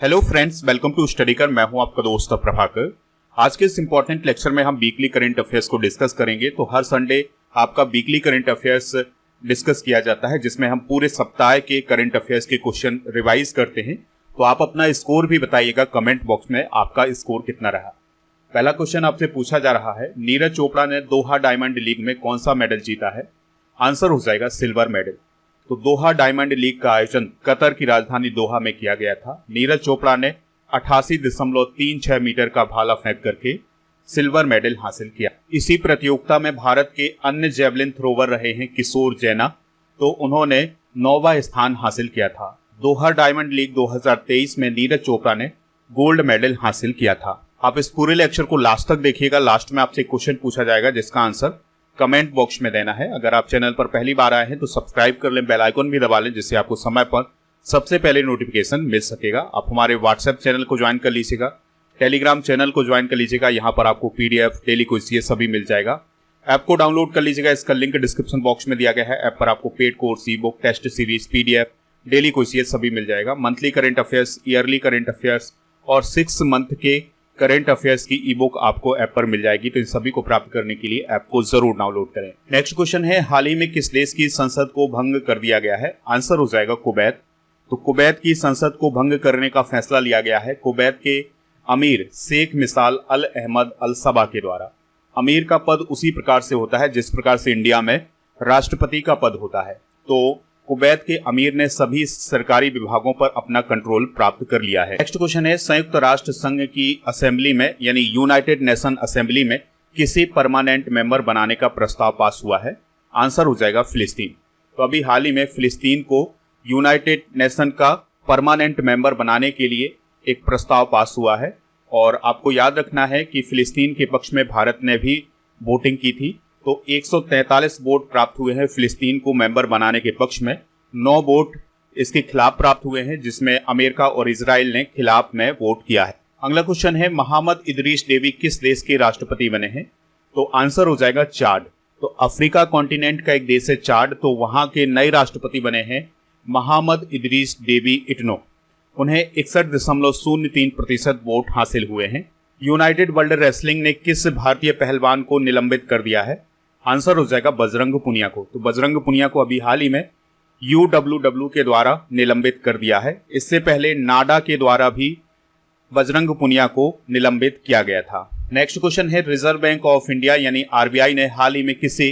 Hello friends, welcome to StudyKar. मैं हूं आपका दोस्त प्रभाकर। आज के इस इंपॉर्टेंट लेक्चर में हम वीकली करंट अफेयर्स को डिस्कस करेंगे। तो हर संडे आपका वीकली करंट अफेयर्स डिस्कस किया जाता है, जिसमें हम पूरे सप्ताह के करंट अफेयर्स के क्वेश्चन रिवाइज करते हैं। तो आप अपना स्कोर भी बताइएगा कमेंट बॉक्स में, आपका स्कोर कितना रहा। पहला क्वेश्चन आपसे पूछा जा रहा है, नीरज चोपड़ा ने दोहा डायमंड लीग में कौन सा मेडल जीता है? आंसर हो जाएगा सिल्वर मेडल। तो दोहा डायमंड लीग का आयोजन कतर की राजधानी दोहा में किया गया था। नीरज चोपड़ा ने 88.36 मीटर का भाला फेंक करके सिल्वर मेडल हासिल किया। इसी प्रतियोगिता में भारत के अन्य जेवलिन थ्रोवर रहे हैं किशोर जैना, तो उन्होंने 9वां स्थान हासिल किया था। दोहा डायमंड लीग 2023 में नीरज चोपड़ा ने गोल्ड मेडल हासिल किया था। आप इस पूरे लेक्चर को लास्ट तक देखिएगा। लास्ट में आपसे क्वेश्चन पूछा जाएगा जिसका आंसर कमेंट बॉक्स में देना है। अगर आप चैनल पर पहली बार आए हैं तो सब्सक्राइब कर लें, बेल आइकन भी दबा लें, जिससे आपको समय पर सबसे पहले नोटिफिकेशन मिल सकेगा। आप हमारे व्हाट्सएप चैनल को ज्वाइन कर लीजिएगा, टेलीग्राम चैनल को ज्वाइन कर लीजिएगा। यहाँ पर आपको पीडीएफ, डेली क्विज ये सभी मिल जाएगा। ऐप को डाउनलोड कर लीजिएगा, इसका लिंक डिस्क्रिप्शन बॉक्स में दिया गया है। ऐप पर आपको paid course, e book, test series, PDF, daily quiz ये सभी मिल जाएगा। Monthly current affairs, yearly current affairs और 6 मंथ के करंट अफेयर्स की ई बुक आपको ऐप पर मिल जाएगी। तो इन सभी को प्राप्त करने के लिए ऐप को जरूर डाउनलोड करें। नेक्स्ट क्वेश्चन है, हाल ही में किस देश की संसद को भंग कर दिया गया है? आंसर हो जाएगा कुवैत। तो कुवैत की संसद को भंग करने का फैसला लिया गया है कुवैत के अमीर शेख मिसाल अल अहमद अल सबा के द्वारा। अमीर का पद उसी प्रकार से होता है जिस प्रकार से इंडिया में राष्ट्रपति का पद होता है। तो कुवैत के अमीर ने सभी सरकारी विभागों पर अपना कंट्रोल प्राप्त कर लिया है। नेक्स्ट क्वेश्चन है, संयुक्त राष्ट्र संघ की असेंबली में यानी यूनाइटेड नेशन असेंबली में किसी परमानेंट मेंबर बनाने का प्रस्ताव पास हुआ है? आंसर हो जाएगा फिलिस्तीन। तो अभी हाल ही में फिलिस्तीन को यूनाइटेड नेशन का परमानेंट मेंबर बनाने के लिए एक प्रस्ताव पास हुआ है। और आपको याद रखना है कि फिलिस्तीन के पक्ष में भारत ने भी वोटिंग की थी। तो 143 वोट प्राप्त हुए हैं फिलिस्तीन को मेंबर बनाने के पक्ष में, 9 वोट इसके खिलाफ प्राप्त हुए हैं, जिसमें अमेरिका और इजराइल ने खिलाफ में वोट किया है। अगला क्वेश्चन है, मोहम्मद इदरीस डेबी किस देश के राष्ट्रपति बने हैं? तो आंसर हो जाएगा चाड। तो अफ्रीका कॉन्टिनेंट का एक देश है चाड, तो वहां के नए राष्ट्रपति बने हैं मोहम्मद इदरीस डेबी इटनो। उन्हें 61.03% वोट हासिल हुए हैं। यूनाइटेड वर्ल्ड रेसलिंग ने किस भारतीय पहलवान को निलंबित कर दिया है? आंसर हो जाएगा बजरंग पुनिया को। तो बजरंग पुनिया को अभी हाल ही में UWW के द्वारा निलंबित कर दिया है। इससे पहले नाडा के द्वारा भी बजरंग पुनिया को निलंबित किया गया था। नेक्स्ट क्वेश्चन है, रिजर्व बैंक ऑफ इंडिया यानी RBI ने हाल ही में किसे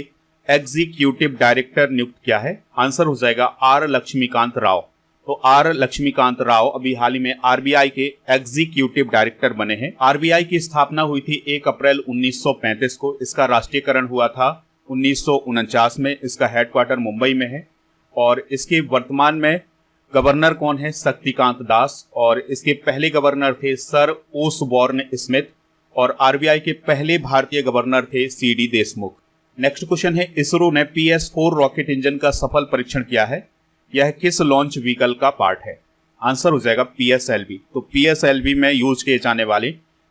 एग्जीक्यूटिव डायरेक्टर नियुक्त किया है? आंसर हो जाएगा R लक्ष्मीकांत राव। तो R लक्ष्मीकांत राव अभी हाल ही में RBI के एग्जीक्यूटिव डायरेक्टर बने हैं। RBI की स्थापना हुई थी 1 अप्रैल 1935 को। इसका राष्ट्रीयकरण हुआ था 1949 में। इसका हेडक्वार्टर मुंबई में है। और इसके वर्तमान में गवर्नर कौन है? शक्तिकांत दास। और इसके पहले गवर्नर थे सर ओसबॉर्न स्मिथ। और RBI के पहले भारतीय गवर्नर थे CD देशमुख। नेक्स्ट क्वेश्चन है, इसरो ने PS4 रॉकेट इंजन का सफल परीक्षण किया है। यह किस लॉन्च व्हीकल का पार्ट है? आंसर हो जाएगा PSLV। तो PSLV में यूज किए जाने वाले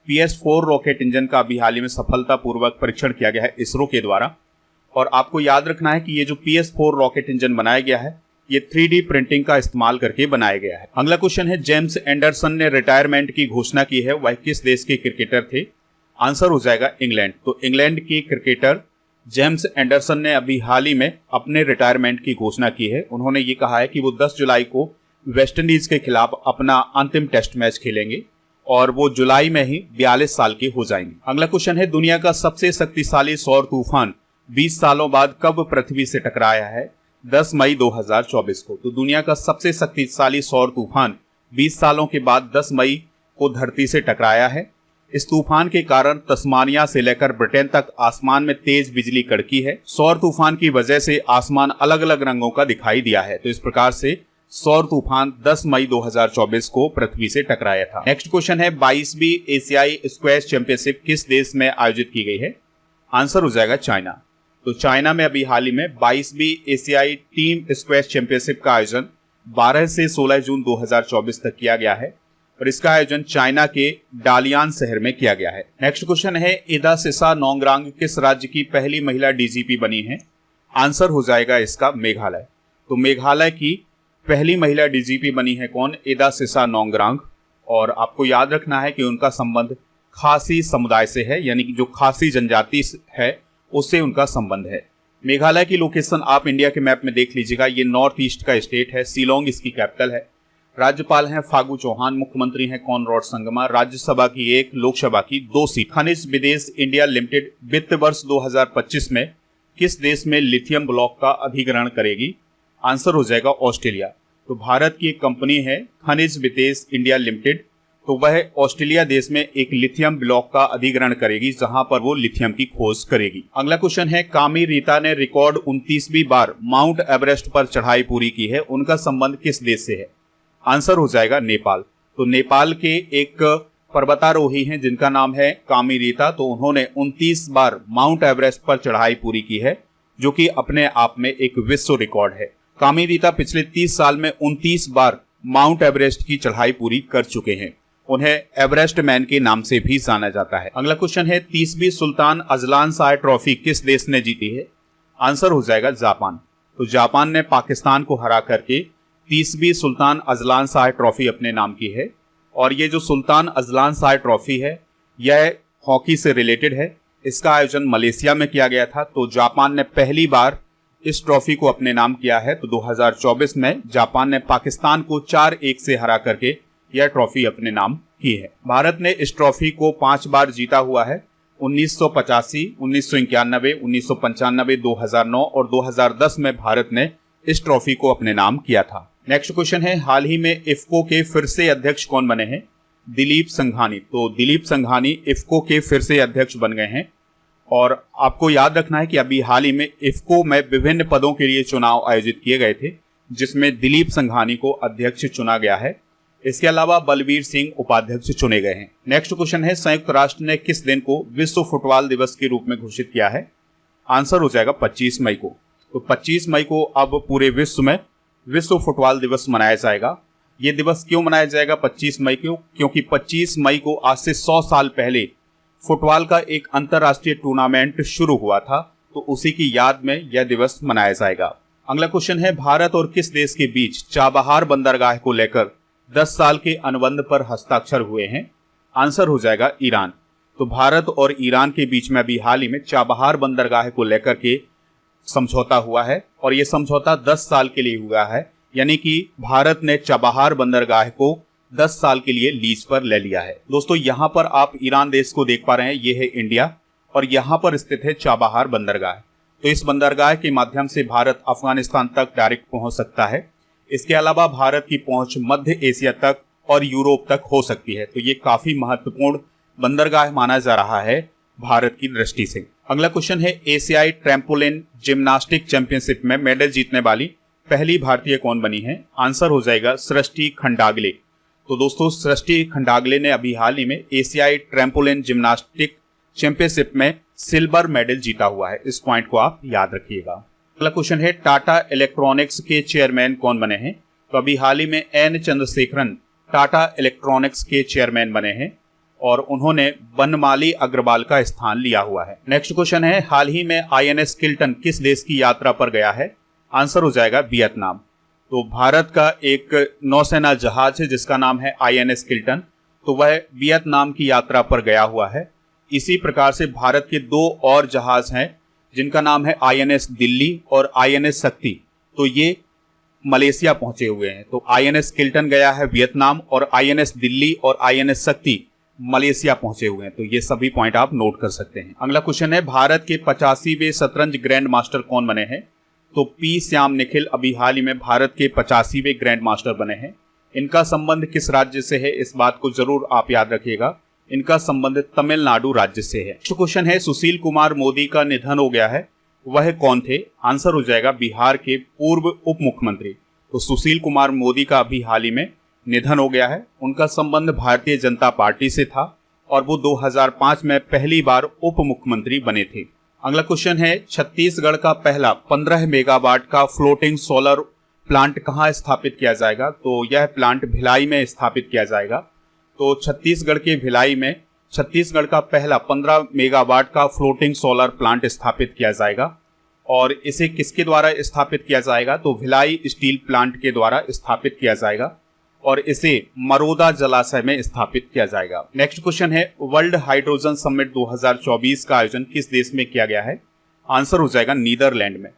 PS4 रॉकेट इंजन का अभी हाल ही में सफलतापूर्वक परीक्षण किया गया है इसरो के द्वारा। और आपको याद रखना है कि ये जो PS4 रॉकेट इंजन बनाया गया है, ये 3D प्रिंटिंग का इस्तेमाल करके बनाया गया है। अगला क्वेश्चन है, जेम्स एंडरसन ने रिटायरमेंट की घोषणा की है, वह किस देश के क्रिकेटर थे? आंसर हो जाएगा इंग्लैंड। तो इंग्लैंड के क्रिकेटर जेम्स एंडरसन ने अभी हाल ही में अपने रिटायरमेंट की घोषणा की है। उन्होंने ये कहा है कि वो 10 जुलाई को वेस्टइंडीज के खिलाफ अपना अंतिम टेस्ट मैच खेलेंगे और वो जुलाई में ही 42 साल के हो जाएंगे। अगला क्वेश्चन है, दुनिया का सबसे शक्तिशाली सौर तूफान 20 सालों बाद कब पृथ्वी से टकराया है? 10 मई 2024 को। तो दुनिया का सबसे शक्तिशाली सौर तूफान 20 सालों के बाद 10 मई को धरती से टकराया है। इस तूफान के कारण तस्मानिया से लेकर ब्रिटेन तक आसमान में तेज बिजली कड़की है। सौर तूफान की वजह से आसमान अलग अलग रंगों का दिखाई दिया है। तो इस प्रकार से सौर तूफान 10 मई 2024 को पृथ्वी से टकराया था। नेक्स्ट क्वेश्चन है, 22वीं एशियाई स्क्वैश चैंपियनशिप किस देश में आयोजित की गई है? आंसर हो जाएगा चाइना। तो चाइना में अभी हाल ही में 22वीं एशियाई टीम स्क्वैश चैंपियनशिप का आयोजन 12 से 16 जून 2024 तक किया गया है। और इसका आयोजन चाइना के डालियान शहर में किया गया है। नेक्स्ट क्वेश्चन है, इदा सिसा नोंगरांग किस राज्य की पहली महिला DGP बनी है? आंसर हो जाएगा इसका मेघालय। तो मेघालय की पहली महिला DGP बनी है कौन? इदा सिसा नोंगरांग। और आपको याद रखना है कि उनका संबंध खासी समुदाय से है, यानी कि जो खासी जनजाति है उससे उनका संबंध है। मेघालय की लोकेशन आप इंडिया के मैप में देख लीजिएगा, ये नॉर्थ ईस्ट का स्टेट है, शिलोंग इसकी कैपिटल है। राज्यपाल हैं फागू चौहान, मुख्यमंत्री हैं कॉनराड संगमा, राज्यसभा की 1, लोकसभा की 2 सीट। खनिज विदेश इंडिया लिमिटेड वित्त वर्ष 2025 में किस देश में लिथियम ब्लॉक का अधिग्रहण करेगी? आंसर हो जाएगा ऑस्ट्रेलिया। तो भारत की एक कंपनी है खनिज विदेश इंडिया लिमिटेड, तो वह ऑस्ट्रेलिया देश में एक लिथियम ब्लॉक का अधिग्रहण करेगी, जहां पर वो लिथियम की खोज करेगी। अगला क्वेश्चन है, कामी रीता ने रिकॉर्ड 29वीं बार माउंट एवरेस्ट पर चढ़ाई पूरी की है, उनका संबंध किस देश से है? आंसर हो जाएगा नेपाल। तो नेपाल के एक पर्वतारोही हैं जिनका नाम है कामी रीता, तो उन्होंने 29 बार माउंट एवरेस्ट पर चढ़ाई पूरी की है, जो कि अपने आप में एक विश्व रिकॉर्ड है। कामी रीता पिछले 30 साल में 29 बार माउंट एवरेस्ट की चढ़ाई पूरी कर चुके हैं। उन्हें एवरेस्ट मैन के नाम से भी जाना जाता है। अगला क्वेश्चन है, 30वीं सुल्तान अजलान शाह ट्रॉफी किस देश ने जीती है? आंसर हो जाएगा जापान। तो जापान ने पाकिस्तान को हरा करके 30वीं सुल्तान अजलान शाह ट्रॉफी अपने नाम की है। और ये जो सुल्तान अजलान शाह ट्रॉफी है यह हॉकी से रिलेटेड है। इसका आयोजन मलेशिया में किया गया था। तो जापान ने पहली बार इस ट्रॉफी को अपने नाम किया है। तो 2024 में जापान ने पाकिस्तान को 4-1 से हरा करके यह ट्रॉफी अपने नाम की है। भारत ने इस ट्रॉफी को 5 बार जीता हुआ है, 1985, 1991, 1995, 2009 और 2010 में भारत ने इस ट्रॉफी को अपने नाम किया था। नेक्स्ट क्वेश्चन है, हाल ही में इफ्को के फिर से अध्यक्ष कौन बने हैं? दिलीप संघानी। तो दिलीप संघानी इफ्को के फिर से अध्यक्ष बन गए हैं। और आपको याद रखना है कि अभी हाल ही में इफ्को में विभिन्न पदों के लिए चुनाव आयोजित किए गए थे, जिसमें दिलीप संघानी को अध्यक्ष चुना गया है। इसके अलावा बलबीर सिंह उपाध्यक्ष चुने गए हैं। नेक्स्ट क्वेश्चन है, संयुक्त राष्ट्र ने किस दिन को विश्व फुटबॉल दिवस के रूप में घोषित किया है? आंसर हो जाएगा 25 मई को। तो 25 मई को अब पूरे विश्व में विश्व फुटबॉल दिवस मनाया जाएगा। ये दिवस क्यों मनाया जाएगा 25 मई को? क्योंकि 25 मई को आज से 100 साल पहले फुटबॉल का एक अंतर्राष्ट्रीय टूर्नामेंट शुरू हुआ था, तो उसी की याद में यह दिवस मनाया जाएगा। अगला क्वेश्चन है, भारत और किस देश के बीच चाबहार बंदरगाह को लेकर 10 साल के अनुबंध पर हस्ताक्षर हुए हैं? आंसर हो जाएगा ईरान। तो भारत और ईरान के बीच में अभी हाल ही में चाबहार बंदरगाह को लेकर के समझौता हुआ है, और यह समझौता 10 साल के लिए हुआ है। यानी कि भारत ने चाबहार बंदरगाह को 10 साल के लिए लीज पर ले लिया है। दोस्तों, यहाँ पर आप ईरान देश को देख पा रहे हैं, ये है इंडिया, और यहाँ पर स्थित है चाबहार बंदरगाह। तो इस बंदरगाह के माध्यम से भारत अफगानिस्तान तक डायरेक्ट पहुंच सकता है। इसके अलावा भारत की पहुंच मध्य एशिया तक और यूरोप तक हो सकती है। तो ये काफी महत्वपूर्ण बंदरगाह माना जा रहा है भारत की दृष्टि से। अगला क्वेश्चन है, एशियाई ट्रैम्पोलिन जिम्नास्टिक चैंपियनशिप में मेडल जीतने वाली पहली भारतीय कौन बनी है? आंसर हो जाएगा सृष्टि खंडागले। तो दोस्तों, सृष्टि खंडागले ने अभी हाल ही में एशियाई ट्रैम्पोलिन जिम्नास्टिक चैंपियनशिप में सिल्वर मेडल जीता हुआ है। इस पॉइंट को आप याद रखिएगा। अगला क्वेश्चन है, टाटा इलेक्ट्रॉनिक्स के चेयरमैन कौन बने हैं? तो अभी हाल ही में एन चंद्रशेखरन टाटा इलेक्ट्रॉनिक्स के चेयरमैन बने हैं, और उन्होंने बनमाली अग्रवाल का स्थान लिया हुआ है। नेक्स्ट क्वेश्चन है, हाल ही में आईएनएस किल्टन किस देश की यात्रा पर गया है? आंसर हो जाएगा वियतनाम। तो भारत का एक नौसेना जहाज है जिसका नाम है आईएनएस किल्टन, तो वह वियतनाम की यात्रा पर गया हुआ है। इसी प्रकार से भारत के 2 और जहाज हैं जिनका नाम है आईएनएस दिल्ली और आईएनएस शक्ति, तो ये मलेशिया पहुंचे हुए हैं। तो आईएनएस किल्टन गया है वियतनाम, और आईएनएस दिल्ली और आईएनएस शक्ति मलेशिया पहुंचे हुए हैं। तो ये सभी पॉइंट आप नोट कर सकते हैं। अगला क्वेश्चन है, भारत के 85वें शतरंज ग्रैंड मास्टर कौन बने हैं? तो पी श्याम निखिल अभी हाल ही में भारत के 85वें ग्रैंड मास्टर बने हैं। इनका संबंध किस राज्य से है, इस बात को जरूर आप याद रखिएगा। इनका संबंध तमिलनाडु राज्य से है। क्वेश्चन है, सुशील कुमार मोदी का निधन हो गया है, वह कौन थे? आंसर हो जाएगा बिहार के पूर्व उप मुख्यमंत्री। तो सुशील कुमार मोदी का अभी हाल ही में निधन हो गया है। उनका संबंध भारतीय जनता पार्टी से था, और वो 2005 में पहली बार उप मुख्यमंत्री बने थे। अगला क्वेश्चन है, छत्तीसगढ़ का पहला 15 मेगावाट का फ्लोटिंग सोलर प्लांट कहाँ स्थापित किया जाएगा? तो यह प्लांट भिलाई में स्थापित किया जाएगा। तो छत्तीसगढ़ के भिलाई में छत्तीसगढ़ का पहला 15 मेगावाट का फ्लोटिंग सोलर प्लांट स्थापित किया जाएगा, और इसे किसके द्वारा स्थापित किया जाएगा? तो भिलाई स्टील प्लांट के द्वारा स्थापित किया जाएगा। और इसे मरोदा जलाशय में स्थापित किया जाएगा। नेक्स्ट क्वेश्चन है, वर्ल्ड हाइड्रोजन समिट 2024 का आयोजन किस देश में किया गया है? आंसर हो जाएगा नीदरलैंड में।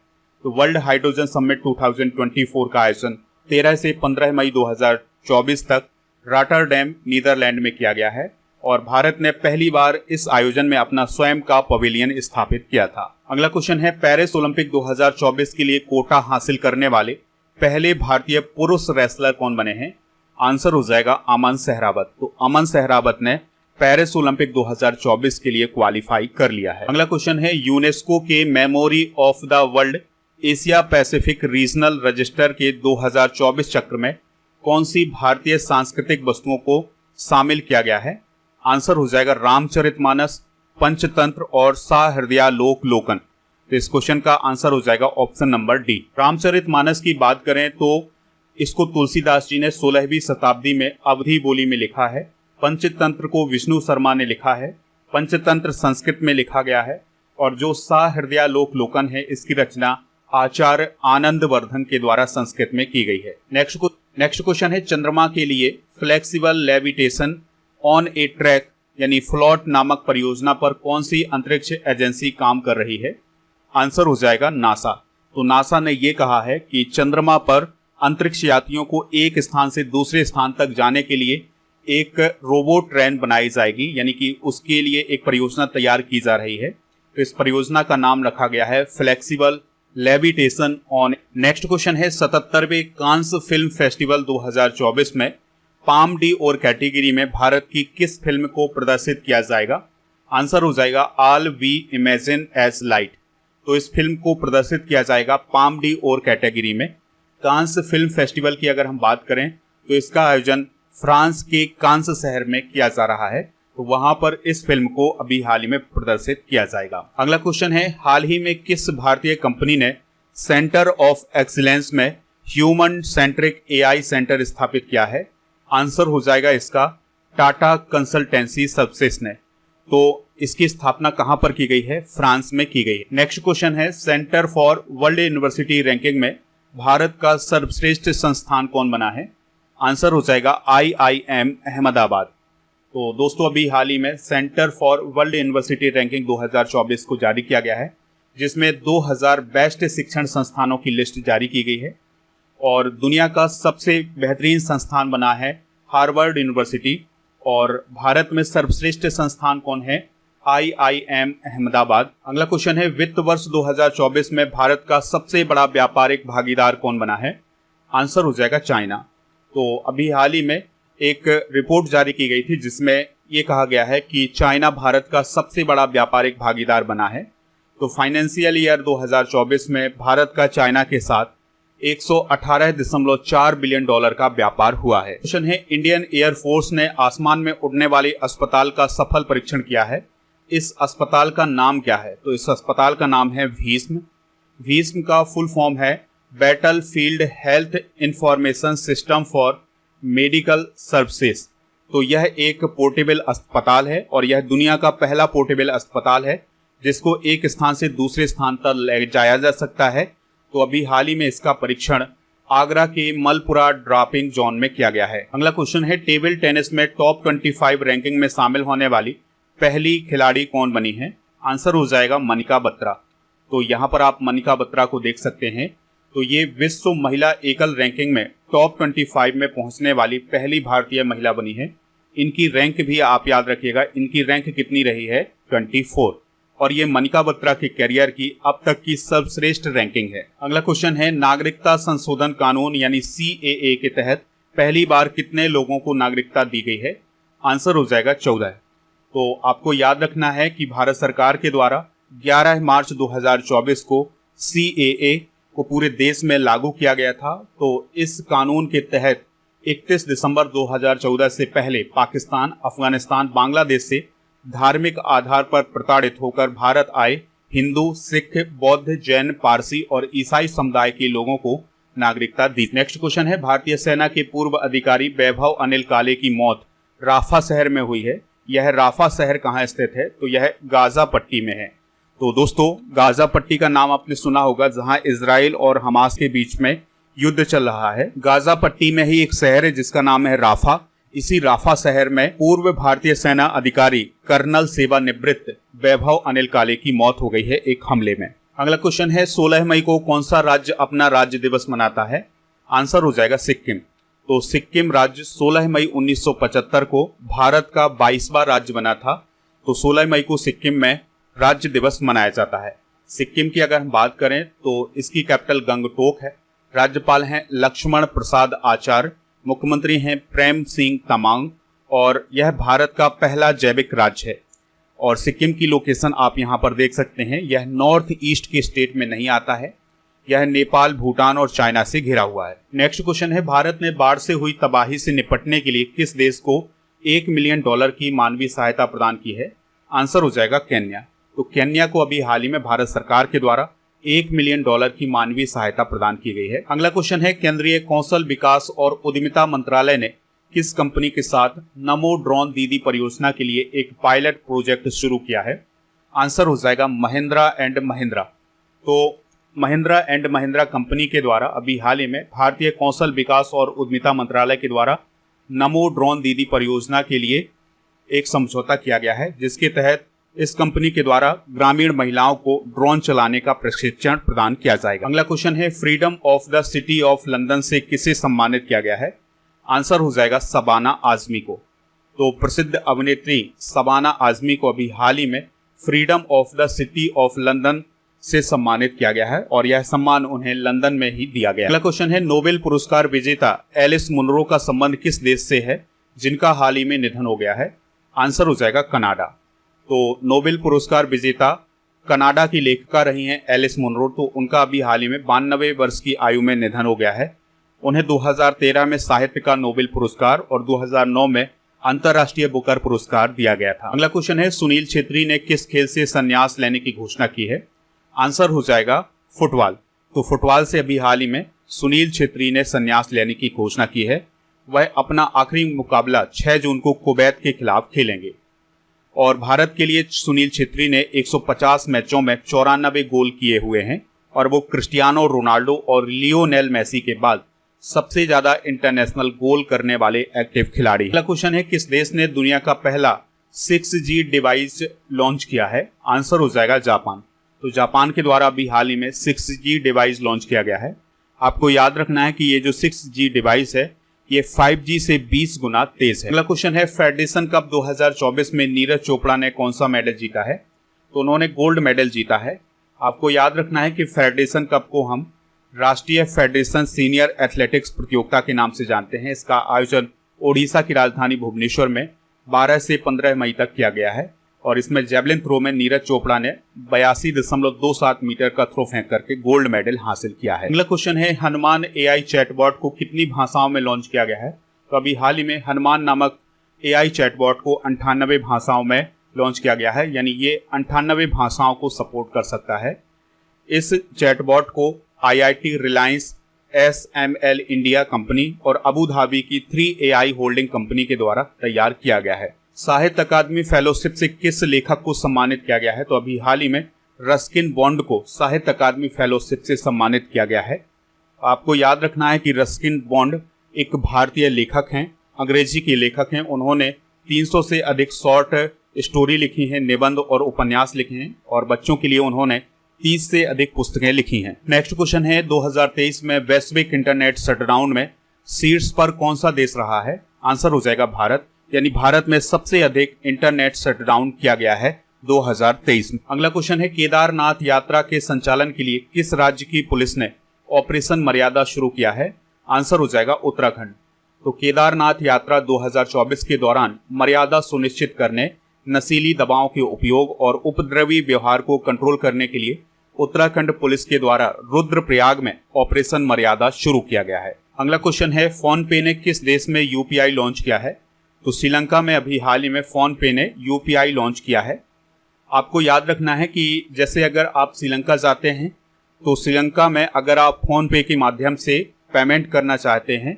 तो वर्ल्ड हाइड्रोजन समिट 2024 का आयोजन 13 से 15 मई 2024 तक रॉटरडैम नीदरलैंड में किया गया है और भारत ने पहली बार इस आयोजन में अपना स्वयं का पवेलियन स्थापित किया था। अगला क्वेश्चन है, पेरिस ओलंपिक 2024 के लिए कोटा हासिल करने वाले पहले भारतीय पुरुष रेसलर कौन बने हैं? आंसर हो जाएगा अमन सहरावत। तो अमन सहरावत ने पेरिस ओलंपिक 2024 के लिए क्वालिफाई कर लिया है। अगला क्वेश्चन है, यूनेस्को के memory of the world Asia Pacific regional register के 2024 चक्र में कौन सी भारतीय सांस्कृतिक वस्तुओं को शामिल किया गया है? आंसर हो जाएगा रामचरितमानस, पंचतंत्र और सहृदयालोक लोकन। तो इस क्वेश्चन का आंसर हो जाएगा ऑप्शन नंबर डी। रामचरितमानस की बात करें तो इसको तुलसीदास जी ने 16वीं शताब्दी में अवधी बोली में लिखा है। पंचतंत्र को विष्णु शर्मा ने लिखा है। पंचतंत्र संस्कृत में लिखा गया है और जो सहृदयालोक लोकन है इसकी रचना आचार्य आनंदवर्धन के द्वारा संस्कृत में की गई है। नेक्स्ट क्वेश्चन है, चंद्रमा के लिए flexible levitation on A track यानी फ्लॉट नामक परियोजना पर कौन सी अंतरिक्ष एजेंसी काम कर रही है? आंसर हो जाएगा नासा। तो नासा ने यह कहा है कि चंद्रमा पर अंतरिक्ष यात्रियों को एक स्थान से दूसरे स्थान तक जाने के लिए एक रोबोट ट्रेन बनाई जाएगी, यानी कि उसके लिए एक परियोजना तैयार की जा रही है। तो इस परियोजना का नाम रखा गया है flexible levitation on. Next question है, 77वें कांस फिल्म फेस्टिवल 2024 में पाम डी और कैटेगरी में भारत की किस फिल्म को प्रदर्शित किया जाएगा? आंसर हो जाएगा all we imagine as light. तो इस फिल्म को प्रदर्शित किया जाएगा पाम डी और कैटेगरी में। कांस फिल्म फेस्टिवल की अगर हम बात करें तो इसका आयोजन फ्रांस के कांस शहर में किया जा रहा है, तो वहां पर इस फिल्म को अभी हाल ही में प्रदर्शित किया जाएगा। अगला क्वेश्चन है, हाल ही में किस भारतीय कंपनी ने सेंटर ऑफ एक्सीलेंस में ह्यूमन सेंट्रिक एआई सेंटर स्थापित किया है? आंसर हो जाएगा इसका टाटा कंसल्टेंसी सर्विसेज ने। तो इसकी स्थापना कहां पर की गई है? फ्रांस में की गई है। नेक्स्ट क्वेश्चन है, centre for world university ranking में भारत का सर्वश्रेष्ठ संस्थान कौन बना है? आंसर हो जाएगा IIM अहमदाबाद। तो दोस्तों अभी हाल ही में centre for world university Ranking 2024 को जारी किया गया है, जिसमें 2000 बेस्ट शिक्षण संस्थानों की लिस्ट जारी की गई है और दुनिया का सबसे बेहतरीन संस्थान बना है हार्वर्ड यूनिवर्सिटी। और भारत में सर्वश्रेष्ठ संस्थान कौन है? IIM अहमदाबाद। अगला क्वेश्चन है, वित्त वर्ष 2024 में भारत का सबसे बड़ा व्यापारिक भागीदार कौन बना है? आंसर हो जाएगा चाइना। तो अभी हाल ही में एक रिपोर्ट जारी की गई थी जिसमें ये कहा गया है कि चाइना भारत का सबसे बड़ा व्यापारिक भागीदार बना है। तो फाइनेंशियल ईयर 2024 में भारत का चाइना के साथ 118.4 बिलियन डॉलर का व्यापार हुआ है। क्वेश्चन है, इंडियन एयरफोर्स ने आसमान में उड़ने वाले अस्पताल का सफल परीक्षण किया है। इस अस्पताल का नाम क्या है? तो इस अस्पताल का नाम है भीष्म। भीष्म का फुल फॉर्म है battle field health information system for medical services. तो यह एक पोर्टेबल अस्पताल है और यह दुनिया का पहला पोर्टेबल अस्पताल है जिसको एक स्थान से दूसरे स्थान तक ले जाया जा सकता है। तो अभी हाल ही में इसका परीक्षण आगरा के मलपुरा ड्रॉपिंग जोन में किया गया है। अगला क्वेश्चन है, टेबल टेनिस में टॉप 25 रैंकिंग में शामिल होने वाली पहली खिलाड़ी कौन बनी है? आंसर हो जाएगा मनिका बत्रा। तो यहाँ पर आप मनिका बत्रा को देख सकते हैं। तो ये विश्व महिला एकल रैंकिंग में टॉप 25 में पहुंचने वाली पहली भारतीय महिला बनी है। इनकी रैंक भी आप याद रखिएगा, इनकी रैंक कितनी रही है? 24। और ये मनिका बत्रा के करियर की अब तक की सर्वश्रेष्ठ रैंकिंग है। अगला क्वेश्चन है, नागरिकता संशोधन कानून यानी CAA के तहत पहली बार कितने लोगों को नागरिकता दी गई है? आंसर हो जाएगा 14। तो आपको याद रखना है कि भारत सरकार के द्वारा 11 मार्च 2024 को CAA को पूरे देश में लागू किया गया था। तो इस कानून के तहत 31 दिसंबर 2014 से पहले पाकिस्तान, अफगानिस्तान, बांग्लादेश से धार्मिक आधार पर प्रताड़ित होकर भारत आए हिंदू, सिख, बौद्ध, जैन, पारसी और ईसाई समुदाय के लोगों को नागरिकता दी। नेक्स्ट क्वेश्चन है, भारतीय सेना के पूर्व अधिकारी वैभव अनिल काले की मौत राफा शहर में हुई है। यह राफा शहर कहाँ स्थित है? तो यह गाजा पट्टी में है। तो दोस्तों गाजा पट्टी का नाम आपने सुना होगा, जहां इजराइल और हमास के बीच में युद्ध चल रहा है। गाजा पट्टी में ही एक शहर है जिसका नाम है राफा। इसी राफा शहर में पूर्व भारतीय सेना अधिकारी कर्नल सेवानिवृत्त वैभव अनिल काले की मौत हो गई है एक हमले में। अगला क्वेश्चन है 16 मई को कौन सा राज्य अपना राज्य दिवस मनाता है? आंसर हो जाएगा सिक्किम। तो सिक्किम राज्य 16 मई 1975 को भारत का 22वां राज्य बना था। तो 16 मई को सिक्किम में राज्य दिवस मनाया जाता है। सिक्किम की अगर हम बात करें तो इसकी कैपिटल गंगटोक है। राज्यपाल हैं लक्ष्मण प्रसाद आचार्य, मुख्यमंत्री हैं प्रेम सिंह तमांग और यह भारत का पहला जैविक राज्य है। और सिक्किम की लोकेशन आप यहाँ पर देख सकते हैं, यह नॉर्थ ईस्ट के स्टेट में नहीं आता है, यह नेपाल, भूटान और चाइना से घिरा हुआ है। नेक्स्ट क्वेश्चन है भारत ने बाढ़ से हुई तबाही से निपटने के लिए किस देश को $1 मिलियन की मानवीय सहायता प्रदान की है? आंसर हो जाएगा केन्या। तो केन्या को अभी हाल ही में भारत सरकार के द्वारा $1 मिलियन की मानवीय सहायता प्रदान की गई है। अगला क्वेश्चन है केंद्रीय कौशल विकास और उद्यमिता मंत्रालय ने किस कंपनी के साथ नमो ड्रोन दीदी परियोजना के लिए एक पायलट प्रोजेक्ट शुरू किया है? आंसर हो जाएगा महिंद्रा एंड महिंद्रा। तो महिंद्रा एंड महिंद्रा कंपनी के द्वारा अभी हाल ही में भारतीय कौशल विकास और उद्यमिता मंत्रालय के द्वारा नमो ड्रोन दीदी परियोजना के लिए एक समझौता किया गया है, जिसके तहत इस कंपनी के द्वारा ग्रामीण महिलाओं को ड्रोन चलाने का प्रशिक्षण प्रदान किया जाएगा। अगला क्वेश्चन है freedom of the city of London से किसे सम्मानित किया गया है? आंसर हो जाएगा शबाना आजमी को। तो प्रसिद्ध अभिनेत्री शबाना आजमी को अभी हाल ही में freedom of the city of London से सम्मानित किया गया है और यह सम्मान उन्हें लंदन में ही दिया गया। अगला क्वेश्चन है नोबेल पुरस्कार विजेता एलिस मुनरो का संबंध किस देश से है जिनका हाल ही में निधन हो गया है? आंसर हो जाएगा कनाडा। तो नोबेल पुरस्कार विजेता कनाडा की लेखिका रही हैं एलिस मुनरो। तो उनका अभी हाल ही में 92 वर्ष की आयु में निधन हो गया है। उन्हें 2013 में साहित्य का नोबेल पुरस्कार और 2009 में अंतर्राष्ट्रीय बुकर पुरस्कार दिया गया था। अगला क्वेश्चन है सुनील छेत्री ने किस खेल से संन्यास लेने की घोषणा की है? आंसर हो जाएगा फुटबॉल। तो फुटबॉल से अभी हाल ही में सुनील छेत्री ने संन्यास लेने की घोषणा की है। वह अपना आखिरी मुकाबला 6 जून को कुवैत के खिलाफ खेलेंगे। और भारत के लिए सुनील छेत्री ने 150 मैचों में 94 गोल किए हुए हैं और वो क्रिस्टियानो रोनाल्डो और लियोनेल मेसी के बाद सबसे ज्यादा इंटरनेशनल गोल करने वाले एक्टिव खिलाड़ी। अगला क्वेश्चन है किस देश ने दुनिया का पहला 6G डिवाइस लॉन्च किया है? आंसर हो जाएगा जापान। तो जापान के द्वारा अभी हाल ही में 6G डिवाइस लॉन्च किया गया है। आपको याद रखना है कि ये जो 6G डिवाइस है ये 5G से 20 गुना तेज है। अगला क्वेश्चन है फेडरेशन कप 2024 में नीरज चोपड़ा ने कौन सा मेडल जीता है? तो उन्होंने गोल्ड मेडल जीता है। आपको याद रखना है कि फेडरेशन कप को हम राष्ट्रीय फेडरेशन सीनियर एथलेटिक्स प्रतियोगिता के नाम से जानते हैं। इसका आयोजन ओडिशा की राजधानी भुवनेश्वर में 12 से 15 मई तक किया गया है और इसमें जेवलिन थ्रो में नीरज चोपड़ा ने 82.27 मीटर का थ्रो फेंक करके गोल्ड मेडल हासिल किया है। अगला क्वेश्चन है हनुमान AI चैटबॉट को कितनी भाषाओं में लॉन्च किया गया है? तो अभी हाल ही में हनुमान नामक AI चैटबॉट को 98 भाषाओं में लॉन्च किया गया है, यानी ये 98 भाषाओं को सपोर्ट कर सकता है। इस चैटबॉट को IIT Reliance SML India company और अबू धाबी की 3AI होल्डिंग कंपनी के द्वारा तैयार किया गया है। साहित्य अकादमी फेलोशिप से किस लेखक को सम्मानित किया गया है? तो अभी हाल ही में रस्किन बॉन्ड को साहित्य अकादमी फेलोशिप से सम्मानित किया गया है। आपको याद रखना है कि रस्किन बॉन्ड एक भारतीय लेखक हैं, अंग्रेजी के लेखक हैं। उन्होंने 300 से अधिक शॉर्ट स्टोरी लिखी हैं, निबंध और उपन्यास लिखे हैं और बच्चों के लिए उन्होंने 30 से अधिक पुस्तकें लिखी हैं। नेक्स्ट क्वेश्चन है 2023 में वैश्विक इंटरनेट शटडाउन में शीर्ष पर कौन सा देश रहा है? आंसर हो जाएगा भारत, यानी भारत में सबसे अधिक इंटरनेट शटडाउन किया गया है 2023 में। अगला क्वेश्चन है केदारनाथ यात्रा के संचालन के लिए किस राज्य की पुलिस ने ऑपरेशन मर्यादा शुरू किया है? आंसर हो जाएगा उत्तराखंड। तो केदारनाथ यात्रा 2024 के दौरान मर्यादा सुनिश्चित करने, नशीली दवाओं के उपयोग और उपद्रवी व्यवहार को कंट्रोल करने के लिए उत्तराखंड पुलिस के द्वारा रुद्रप्रयाग में ऑपरेशन मर्यादा शुरू किया गया है। अगला क्वेश्चन है फोन पे ने किस देश में UPI लॉन्च किया है? तो श्रीलंका में अभी हाल ही में फोन पे ने UPI लॉन्च किया है। आपको याद रखना है कि जैसे अगर आप श्रीलंका जाते हैं तो श्रीलंका में अगर आप फोन पे के माध्यम से पेमेंट करना चाहते हैं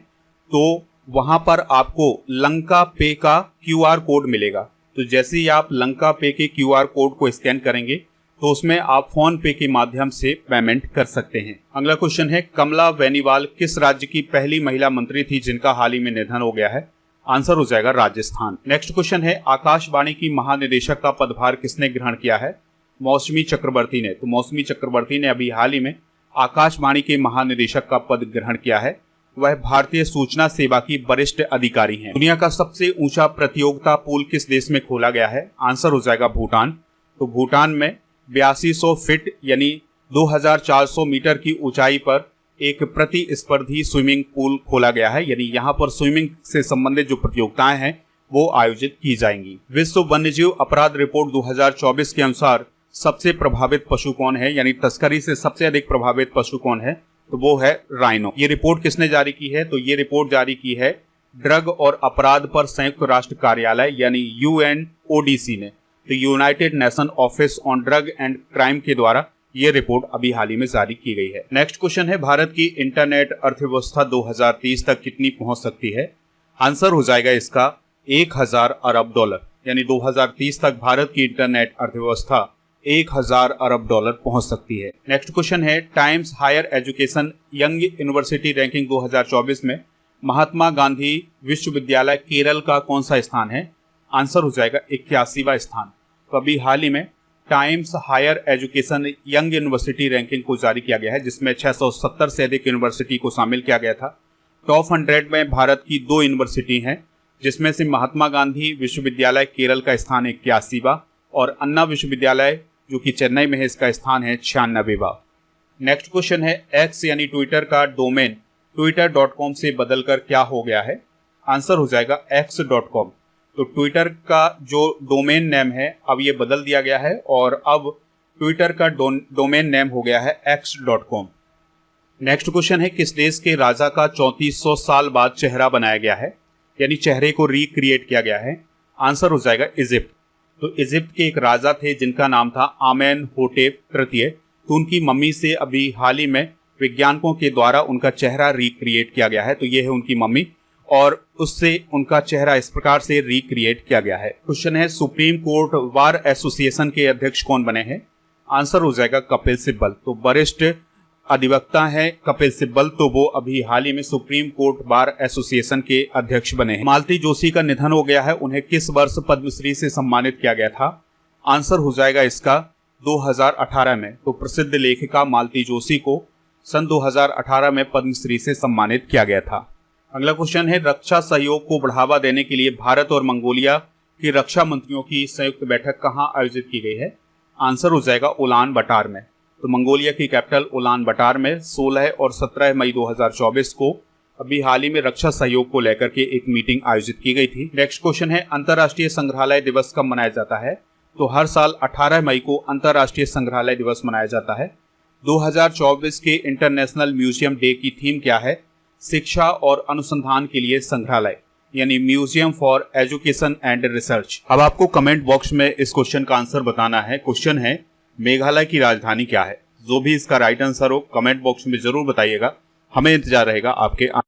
तो वहां पर आपको लंका पे का QR कोड मिलेगा। तो जैसे ही आप लंका पे के QR कोड को स्कैन करेंगे तो उसमें आप फोन पे के माध्यम से पेमेंट कर सकते हैं। अगला क्वेश्चन है, कमला बेनीवाल किस राज्य की पहली महिला मंत्री थी जिनका हाल ही में निधन हो गया है? आंसर हो जाएगा राजस्थान। नेक्स्ट क्वेश्चन है, आकाशवाणी की महानिदेशक का पदभार किसने ग्रहण किया है? मौसमी चक्रवर्ती ने। तो मौसमी चक्रवर्ती ने अभी हाल ही में आकाशवाणी के महानिदेशक का पद ग्रहण किया है। वह भारतीय सूचना सेवा की वरिष्ठ अधिकारी हैं। दुनिया का सबसे ऊंचा प्रतियोगिता पूल किस देश में खोला गया है? आंसर हो जाएगा भूटान। तो भूटान में 8200 फीट यानी 2400 मीटर की ऊंचाई पर एक प्रतिस्पर्धी स्विमिंग पूल खोला गया है, यानी यहाँ पर स्विमिंग से संबंधित जो प्रतियोगिताएं हैं वो आयोजित की जाएंगी। विश्व वन्यजीव अपराध रिपोर्ट 2024 के अनुसार सबसे प्रभावित पशु कौन है, यानी तस्करी से सबसे अधिक प्रभावित पशु कौन है? तो वो है राइनो। ये रिपोर्ट किसने जारी की है? तो ये रिपोर्ट जारी की है ड्रग और अपराध पर संयुक्त राष्ट्र कार्यालय यानी UNODC ने। तो United nation office on drug and crime के द्वारा ये रिपोर्ट अभी हाल ही में जारी की गई है। नेक्स्ट क्वेश्चन है, भारत की इंटरनेट अर्थव्यवस्था 2030 तक कितनी पहुंच सकती है? आंसर हो जाएगा इसका 1000 अरब डॉलर, यानी 2030 तक भारत की इंटरनेट अर्थव्यवस्था 1000 अरब डॉलर पहुंच सकती है। नेक्स्ट क्वेश्चन है, Times Higher Education Young University Ranking 2024 में महात्मा गांधी विश्वविद्यालय केरल का कौन सा स्थान है? आंसर हो जाएगा 81वां स्थान। तो अभी हाल ही में Times Higher Education Young University Ranking को जारी किया गया है, जिसमें 670 से अधिक यूनिवर्सिटी को शामिल किया गया था। टॉप 100 में भारत की 2 यूनिवर्सिटी हैं, जिसमें से महात्मा गांधी विश्वविद्यालय केरल का स्थान 81वां और अन्ना विश्वविद्यालय जो कि चेन्नई में है इसका स्थान है 96वां। नेक्स्ट क्वेश्चन है, एक्स यानी ट्विटर का डोमेन twitter.com से बदलकर क्या हो गया है? आंसर हो जाएगा x.com। तो ट्विटर का जो डोमेन नेम है अब ये बदल दिया गया है और अब ट्विटर का डोमेन नेम हो गया है x.com। नेक्स्ट क्वेश्चन है, किस देश के राजा का 3400 साल बाद चेहरा बनाया गया है, यानी चेहरे को रिक्रिएट किया गया है? आंसर हो जाएगा इजिप्ट। तो इजिप्ट के एक राजा थे जिनका नाम था आमेनहोटेप तृतीय। तो उनकी मम्मी से अभी हाल ही में वैज्ञानिकों के द्वारा उनका चेहरा रिक्रिएट किया गया है। तो ये है उनकी मम्मी और उससे उनका चेहरा इस प्रकार से रिक्रिएट किया गया है। क्वेश्चन है, सुप्रीम कोर्ट बार एसोसिएशन के अध्यक्ष कौन बने हैं? आंसर हो जाएगा कपिल सिब्बल। तो वरिष्ठ अधिवक्ता है कपिल सिब्बल, तो वो अभी हाल ही में सुप्रीम कोर्ट बार एसोसिएशन के अध्यक्ष बने हैं। मालती जोशी का निधन हो गया है, उन्हें किस वर्ष पद्मश्री से सम्मानित किया गया था? आंसर हो जाएगा इसका 2018 में। तो प्रसिद्ध लेखिका मालती जोशी को सन 2018 में पद्मश्री से सम्मानित किया गया था। अगला क्वेश्चन है, रक्षा सहयोग को बढ़ावा देने के लिए भारत और मंगोलिया की रक्षा मंत्रियों की संयुक्त बैठक कहाँ आयोजित की गई है? आंसर हो जाएगा उलान बटार में। तो मंगोलिया की कैपिटल उलान बटार में 16 और 17 मई 2024 को अभी हाल ही में रक्षा सहयोग को लेकर के एक मीटिंग आयोजित की गई थी। नेक्स्ट क्वेश्चन है, अंतर्राष्ट्रीय संग्रहालय दिवस कब मनाया जाता है? तो हर साल 18 मई को अंतर्राष्ट्रीय संग्रहालय दिवस मनाया जाता है। 2024 के इंटरनेशनल म्यूजियम डे की थीम क्या है? शिक्षा और अनुसंधान के लिए संग्रहालय, यानी museum for education and research. अब आपको कमेंट बॉक्स में इस क्वेश्चन का आंसर बताना है। क्वेश्चन है, मेघालय की राजधानी क्या है? जो भी इसका राइट आंसर हो कमेंट बॉक्स में जरूर बताइएगा, हमें इंतजार रहेगा आपके